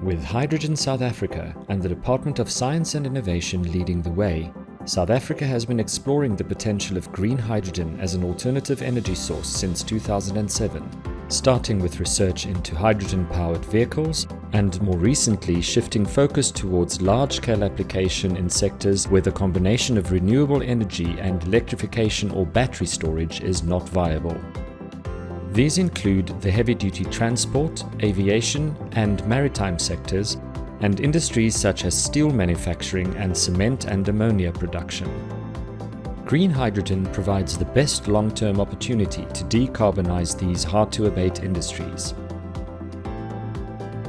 With Hydrogen South Africa and the Department of Science and Innovation leading the way, South Africa has been exploring the potential of green hydrogen as an alternative energy source since 2007, starting with research into hydrogen-powered vehicles and more recently shifting focus towards large-scale application in sectors where the combination of renewable energy and electrification or battery storage is not viable. These include the heavy-duty transport, aviation, and maritime sectors, and industries such as steel manufacturing and cement and ammonia production. Green hydrogen provides the best long-term opportunity to decarbonize these hard-to-abate industries.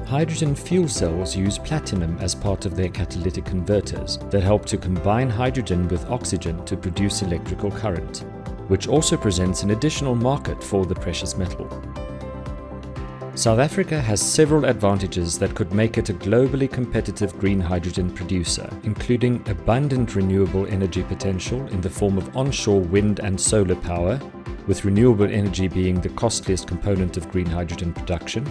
Hydrogen fuel cells use platinum as part of their catalytic converters that help to combine hydrogen with oxygen to produce electrical current, which also presents an additional market for the precious metal. South Africa has several advantages that could make it a globally competitive green hydrogen producer, including abundant renewable energy potential in the form of onshore wind and solar power, with renewable energy being the costliest component of green hydrogen production,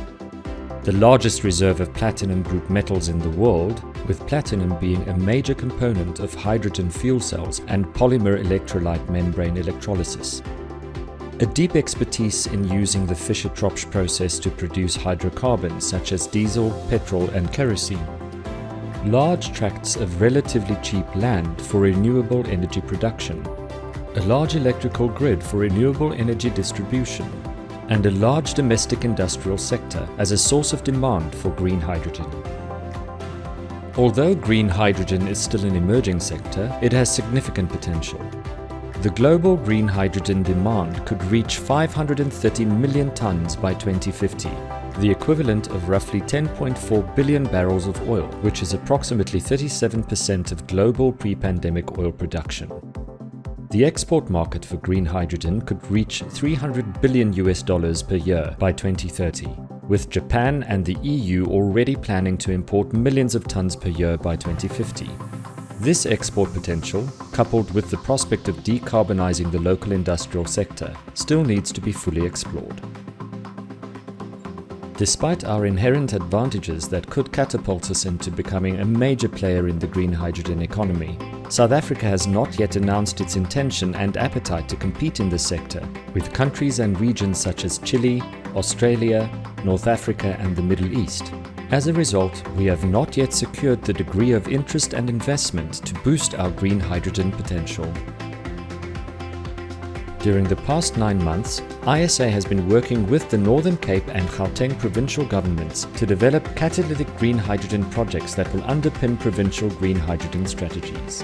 the largest reserve of platinum group metals in the world, with platinum being a major component of hydrogen fuel cells and polymer electrolyte membrane electrolysis, a deep expertise in using the Fischer-Tropsch process to produce hydrocarbons such as diesel, petrol and kerosene, large tracts of relatively cheap land for renewable energy production, a large electrical grid for renewable energy distribution, and a large domestic industrial sector as a source of demand for green hydrogen. Although green hydrogen is still an emerging sector, it has significant potential. The global green hydrogen demand could reach 530 million tons by 2050, the equivalent of roughly 10.4 billion barrels of oil, which is approximately 37% of global pre-pandemic oil production. The export market for green hydrogen could reach $300 billion per year by 2030, with Japan and the EU already planning to import millions of tons per year by 2050. This export potential, coupled with the prospect of decarbonizing the local industrial sector, still needs to be fully explored. Despite our inherent advantages that could catapult us into becoming a major player in the green hydrogen economy, South Africa has not yet announced its intention and appetite to compete in this sector, with countries and regions such as Chile, Australia, North Africa and the Middle East. As a result, we have not yet secured the degree of interest and investment to boost our green hydrogen potential. During the past 9 months, ISA has been working with the Northern Cape and Gauteng provincial governments to develop catalytic green hydrogen projects that will underpin provincial green hydrogen strategies.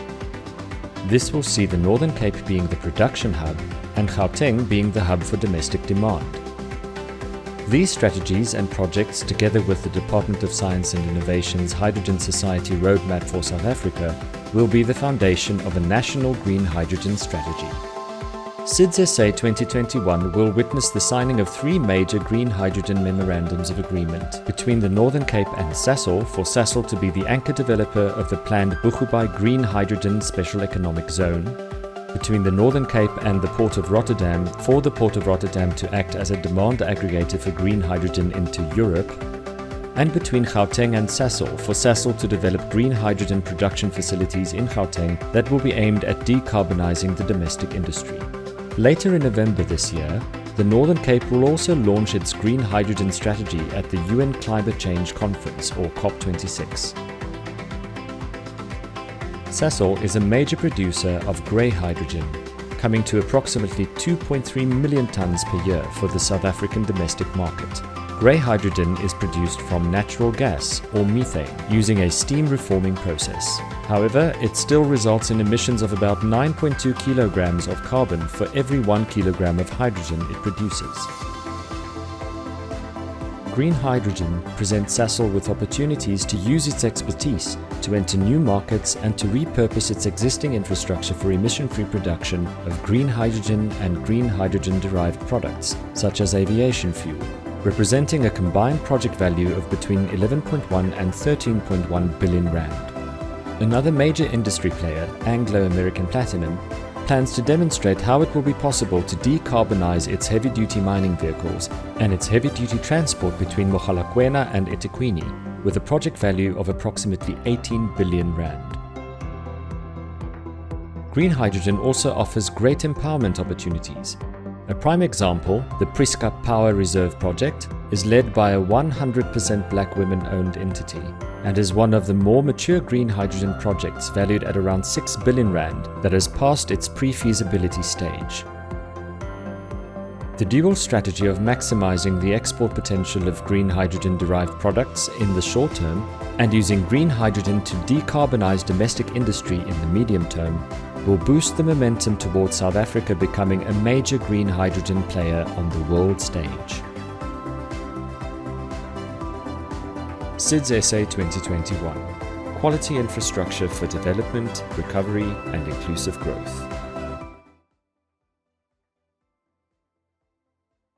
This will see the Northern Cape being the production hub and Gauteng being the hub for domestic demand. These strategies and projects, together with the Department of Science and Innovation's Hydrogen Society Roadmap for South Africa, will be the foundation of a national green hydrogen strategy. SIDS SA 2021 will witness the signing of 3 major green hydrogen memorandums of agreement between the Northern Cape and Sasol for Sasol to be the anchor developer of the planned Boegoebaai Green Hydrogen Special Economic Zone, between the Northern Cape and the Port of Rotterdam for the Port of Rotterdam to act as a demand aggregator for green hydrogen into Europe, and between Gauteng and Sasol for Sasol to develop green hydrogen production facilities in Gauteng that will be aimed at decarbonizing the domestic industry. Later in November this year, the Northern Cape will also launch its green hydrogen strategy at the UN Climate Change Conference, or COP26. Sasol is a major producer of grey hydrogen, coming to approximately 2.3 million tons per year for the South African domestic market. Grey hydrogen is produced from natural gas, or methane, using a steam reforming process. However, it still results in emissions of about 9.2 kilograms of carbon for every 1 kilogram of hydrogen it produces. Green hydrogen presents Sasol with opportunities to use its expertise to enter new markets and to repurpose its existing infrastructure for emission-free production of green hydrogen and green hydrogen-derived products, such as aviation fuel, representing a combined project value of between 11.1 and 13.1 billion rand. Another major industry player, Anglo American Platinum, plans to demonstrate how it will be possible to decarbonize its heavy-duty mining vehicles and its heavy-duty transport between Mogalakwena and eThekwini with a project value of approximately 18 billion rand. Green hydrogen also offers great empowerment opportunities. A prime example, the Priska Power Reserve project, is led by a 100% black women-owned entity and is one of the more mature green hydrogen projects valued at around 6 billion rand that has passed its pre-feasibility stage. The dual strategy of maximizing the export potential of green hydrogen-derived products in the short term and using green hydrogen to decarbonize domestic industry in the medium term will boost the momentum towards South Africa becoming a major green hydrogen player on the world stage. SIDS SA 2021 – Quality Infrastructure for Development, Recovery and Inclusive Growth.